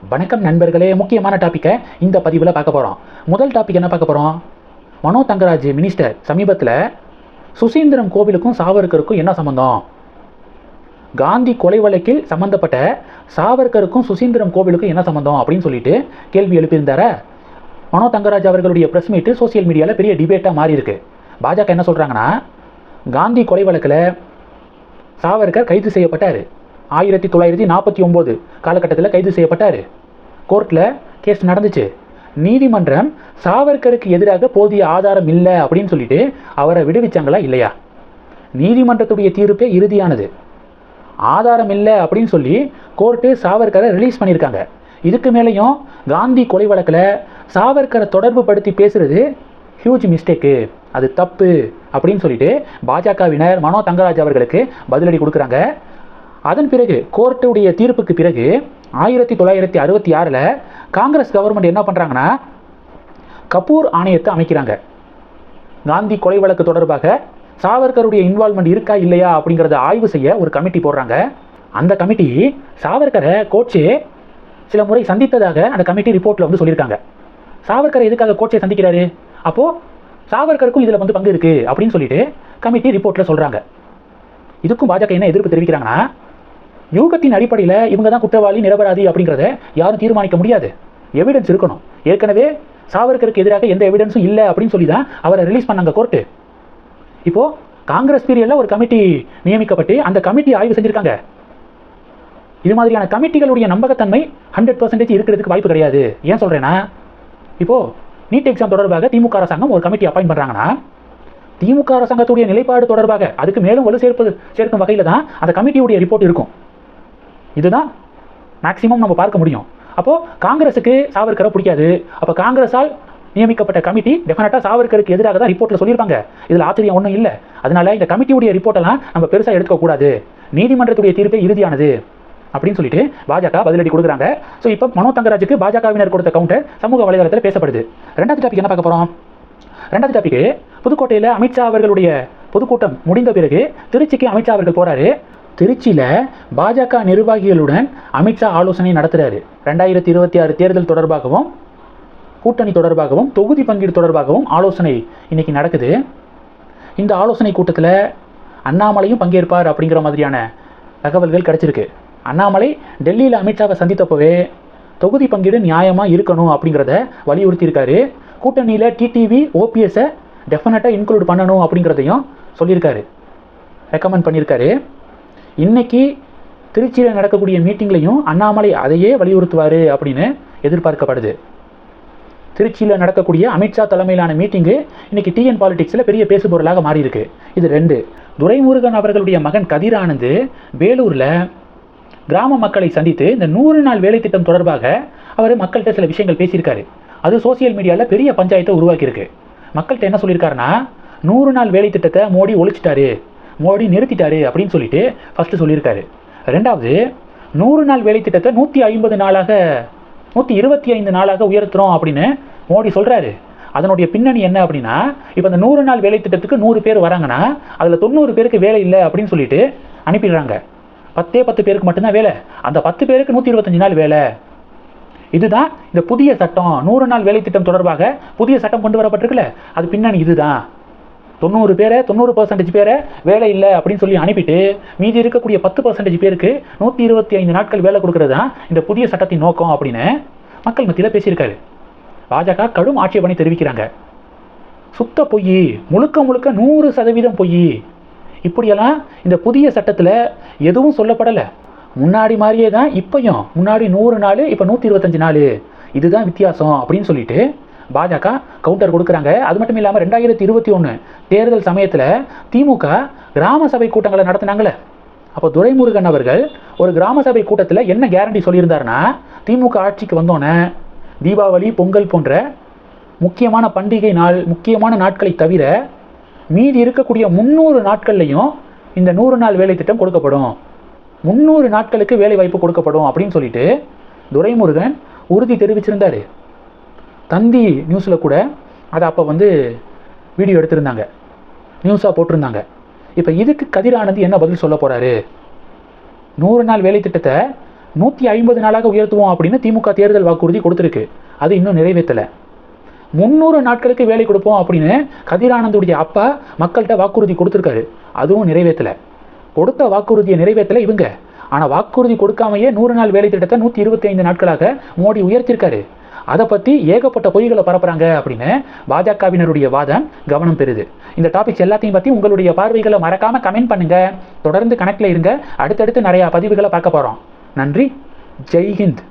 வணக்கம் நண்பர்களே, முக்கியமான டாப்பிக்கை இந்த பதிவில் பார்க்க போகிறோம். முதல் டாபிக் என்ன பார்க்க போகிறோம்? மனோ தங்கராஜ் மினிஸ்டர் சமீபத்தில் சுசீந்திரம் கோவிலுக்கும் சாவர்கருக்கும் என்ன சம்பந்தம், காந்தி கொலை வழக்கில் சம்பந்தப்பட்ட சாவர்கருக்கும் சுசீந்திரம் கோவிலுக்கும் என்ன சம்பந்தம் அப்படின்னு சொல்லிட்டு கேள்வி எழுப்பியிருந்தார. மனோ தங்கராஜ் அவர்களுடைய ப்ரெஸ் மீட்டு சோசியல் மீடியாவில் பெரிய டிபேட்டாக மாறி இருக்கு. பாஜக என்ன சொல்கிறாங்கன்னா, காந்தி கொலை வழக்கில் சாவர்கர் கைது செய்யப்பட்டார். 1949 காலகட்டத்தில் கைது செய்யப்பட்டார். கோர்ட்டில் கேஸ் நடந்துச்சு. நீதிமன்றம் சாவர்கருக்கு எதிராக போதிய ஆதாரம் இல்லை அப்படின்னு சொல்லிட்டு அவரை விடுவிச்சாங்களா இல்லையா? நீதிமன்றத்துடைய தீர்ப்பே இறுதியானது. ஆதாரம் இல்லை அப்படின்னு சொல்லி கோர்ட்டு சாவர்கரை ரிலீஸ் பண்ணியிருக்காங்க. இதுக்கு மேலேயும் காந்தி கொலை வழக்கில் சாவர்கரை தொடர்பு படுத்தி பேசுறது ஹியூஜ் மிஸ்டேக்கு, அது தப்பு அப்படின்னு சொல்லிட்டு பாஜகவினர் மனோ தங்கராஜ் அவர்களுக்கு பதிலடி கொடுக்குறாங்க. அதன் பிறகு கோர்ட்டுடைய தீர்ப்புக்கு பிறகு 1966 காங்கிரஸ் கவர்மெண்ட் என்ன பண்ணுறாங்கன்னா, கபூர் ஆணையத்தை அமைக்கிறாங்க. காந்தி கொலை வழக்கு தொடர்பாக சாவர்கருடைய இன்வால்மெண்ட் இருக்கா இல்லையா அப்படிங்கிறத ஆய்வு செய்ய ஒரு கமிட்டி போடுறாங்க. அந்த கமிட்டி சாவர்கரை கோட்சே சில முறை சந்தித்ததாக அந்த கமிட்டி ரிப்போர்ட்டில் வந்து சொல்லியிருக்காங்க. சாவர்கரை எதுக்காக கோட்சே சந்திக்கிறாரு, அப்போது சாவர்கருக்கும் இதில் வந்து பங்கு இருக்குது அப்படின்னு சொல்லிட்டு கமிட்டி ரிப்போர்ட்டில் சொல்கிறாங்க. இதுக்கும் பாஜக என்ன எதிர்ப்பு தெரிவிக்கிறாங்கன்னா, யூகத்தின் அடிப்படையில் இவங்க தான் குற்றவாளி நிரபராதி அப்படிங்கிறத யாரும் தீர்மானிக்க முடியாது, எவிடன்ஸ் இருக்கணும். ஏற்கனவே சாவர்கருக்கு எதிராக எந்த எவிடன்ஸும் இல்லை அப்படின்னு சொல்லி தான் அவரை ரிலீஸ் பண்ணாங்க கோர்ட்டு. இப்போது காங்கிரஸ் பீரியடில் ஒரு கமிட்டி நியமிக்கப்பட்டு அந்த கமிட்டி ஆய்வு செஞ்சுருக்காங்க. இது மாதிரியான கமிட்டிகளுடைய நம்பகத்தன்மை 100% இருக்கிறதுக்கு வாய்ப்பு கிடையாது. ஏன் சொல்கிறேன்னா, இப்போது நீட் எக்ஸாம் தொடர்பாக திமுக அரசாங்கம் ஒரு கமிட்டி அப்பாயின்ட் பண்ணுறாங்கன்னா, திமுக அரசாங்கத்துடைய நிலைப்பாடு தொடர்பாக அதுக்கு மேலும் வலு சேர்க்கும் வகையில் தான் அந்த கமிட்டியுடைய ரிப்போர்ட் இருக்கும். இதுதான் மேக்சிமம் நம்ம பார்க்க முடியும். அப்போது காங்கிரஸுக்கு சாவர்கரை பிடிக்காது. அப்போ காங்கிரஸால் நியமிக்கப்பட்ட கமிட்டி டெஃபினட்டாக சாவர்கருக்கு எதிராக தான் ரிப்போர்ட்டில் சொல்லியிருப்பாங்க. இதில் ஆச்சரியம் ஒன்றும் இல்லை. அதனால இந்த கமிட்டியுடைய ரிப்போர்ட்டெல்லாம் நம்ம பெருசாக எடுத்துக்கக்கூடாது, நீதிமன்றத்துடைய தீர்ப்பே இறுதியானது அப்படின்னு சொல்லிட்டு பாஜக பதிலடி கொடுக்குறாங்க. ஸோ இப்போ மனோ தங்கராஜுக்கு பாஜகவினர் கொடுத்த கவுண்டர் சமூக வலைதளத்தில் பேசப்படுது. ரெண்டாவது டாபிக் என்ன பார்க்க போகிறோம்? ரெண்டாவது டாபிக், புதுக்கோட்டையில் அமித்ஷா அவர்களுடைய பொதுக்கூட்டம் முடிந்த பிறகு திருச்சிக்கு அமித்ஷா அவர்கள் போகிறாரு. திருச்சியில் பாஜக நிர்வாகிகளுடன் அமித்ஷா ஆலோசனை நடத்துகிறாரு. 2026 தேர்தல் தொடர்பாகவும் கூட்டணி தொடர்பாகவும் தொகுதி பங்கீடு தொடர்பாகவும் ஆலோசனை இன்னைக்கு நடக்குது. இந்த ஆலோசனை கூட்டத்தில் அண்ணாமலையும் பங்கேற்பார் அப்படிங்கிற மாதிரியான தகவல்கள் கிடச்சிருக்கு. அண்ணாமலை டெல்லியில் அமித்ஷாவை சந்தித்தப்பவே தொகுதி பங்கீடு நியாயமாக இருக்கணும் அப்படிங்கிறத வலியுறுத்தியிருக்காரு. கூட்டணியில் டிடிவி ஓபிஎஸை டெஃபினட்டாக இன்க்ளூட் பண்ணணும் அப்படிங்கிறதையும் சொல்லியிருக்காரு, ரெக்கமெண்ட் பண்ணியிருக்காரு. இன்றைக்கி திருச்சியில் நடக்கக்கூடிய மீட்டிங்லையும் அண்ணாமலை அதையே வலியுறுத்துவார் அப்படின்னு எதிர்பார்க்கப்படுது. திருச்சியில் நடக்கக்கூடிய அமித்ஷா தலைமையிலான மீட்டிங்கு இன்றைக்கி டிஎன் பாலிடிக்ஸில் பெரிய பேசுபொருளாக மாறியிருக்கு. இது ரெண்டு. துரைமுருகன் அவர்களுடைய மகன் கதிர் ஆனந்த் வேலூரில் கிராம மக்களை சந்தித்து இந்த 100 நாள் வேலை திட்டம் தொடர்பாக அவர் மக்கள்கிட்ட சில விஷயங்கள் பேசியிருக்காரு. அது சோசியல் மீடியாவில் பெரிய பஞ்சாயத்தை உருவாக்கியிருக்கு. மக்கள்கிட்ட என்ன சொல்லியிருக்காருன்னா, 100 நாள் வேலை திட்டத்தை மோடி ஒழிச்சிட்டாரு, மோடி நிறுத்திட்டாரு அப்படின்னு சொல்லிட்டு ஃபஸ்ட்டு சொல்லியிருக்காரு. ரெண்டாவது, 100 நாள் வேலை திட்டத்தை 150 நாளாக 125 நாளாக உயர்த்துறோம் அப்படின்னு மோடி சொல்கிறாரு. அதனுடைய பின்னணி என்ன அப்படின்னா, இப்போ இந்த 100 நாள் வேலை திட்டத்துக்கு 100 பேர் வராங்கன்னா அதில் 90 பேருக்கு வேலை இல்லை அப்படின்னு சொல்லிட்டு அனுப்பிடுறாங்க. 10 பேருக்கு மட்டும்தான் வேலை, அந்த 10 பேருக்கு 125 நாள் வேலை. இதுதான் இந்த புதிய சட்டம். 100 நாள் வேலை திட்டம் தொடர்பாக புதிய சட்டம் கொண்டு வரப்பட்டிருக்குல்ல, அது பின்னணி இதுதான். 90% பேரை வேலை இல்லை அப்படின்னு சொல்லி அனுப்பிட்டு மீதி இருக்கக்கூடிய 10% பேருக்கு 125 நாட்கள் வேலை கொடுக்கறது தான் இந்த புதிய சட்டத்தின் நோக்கம் அப்படின்னு மக்கள் மத்தியில் பேசியிருக்காரு. பாஜக கடும் ஆட்சேபனை தெரிவிக்கிறாங்க. சுத்த பொய், முழுக்க 100% பொய். இப்படியெல்லாம் இந்த புதிய சட்டத்தில் எதுவும் சொல்லப்படலை. முன்னாடி மாதிரியே தான் இப்பையும், முன்னாடி 100 நாள் இப்போ 125 நாள், இதுதான் வித்தியாசம் அப்படின்னு சொல்லிட்டு பாஜக கவுண்டர் கொடுக்குறாங்க. அது மட்டும் இல்லாமல் 2021 தேர்தல் சமயத்தில் திமுக கிராம சபை கூட்டங்களை நடத்தினாங்களே, அப்போ துரைமுருகன் அவர்கள் ஒரு கிராம சபை கூட்டத்தில் என்ன கேரண்டி சொல்லியிருந்தாருன்னா, திமுக ஆட்சிக்கு வந்தோன்னே தீபாவளி பொங்கல் போன்ற முக்கியமான பண்டிகை நாள் முக்கியமான நாட்களை தவிர மீதி இருக்கக்கூடிய 300 நாட்கள்லையும் இந்த 100 நாள் வேலை திட்டம் கொடுக்கப்படும், 300 நாட்களுக்கு வேலை வாய்ப்பு கொடுக்கப்படும் அப்படின்னு சொல்லிட்டு துரைமுருகன் உறுதி தெரிவிச்சிருந்தார். தந்தி நியூஸில் கூட அதை அப்போ வந்து வீடியோ எடுத்திருந்தாங்க, நியூஸாக போட்டிருந்தாங்க. இப்போ இதுக்கு கதிர் ஆனந்த் என்ன பதில் சொல்ல போகிறாரு? 100 நாள் வேலை திட்டத்தை 150 நாளாக உயர்த்துவோம் அப்படின்னு திமுக தேர்தல் வாக்குறுதி கொடுத்துருக்கு. அது இன்னும் நிறைவேற்றலை. 300 நாட்களுக்கு வேலை கொடுப்போம் அப்படின்னு கதிர் ஆனந்துடைய அப்பா மக்கள்கிட்ட வாக்குறுதி கொடுத்துருக்காரு. அதுவும் நிறைவேற்றலை. கொடுத்த வாக்குறுதியை நிறைவேற்றலை இவங்க. ஆனால் வாக்குறுதி கொடுக்காமையே 100 நாள் வேலை திட்டத்தை 125 நாட்களாக மோடி உயர்த்திருக்காரு. அதை பற்றி ஏகப்பட்ட பொய்களை பரப்புறாங்க அப்படின்னு பாஜகவினருடைய வாதம் கவனம் பெறுது. இந்த டாபிக்ஸ் எல்லாத்தையும் பற்றி உங்களுடைய பார்வைகளை மறக்காமல் கமெண்ட் பண்ணுங்கள். தொடர்ந்து கணக்கில் இருங்க. அடுத்தடுத்து நிறையா பதிவுகளை பார்க்க போகிறோம். நன்றி. ஜெய்ஹிந்த்.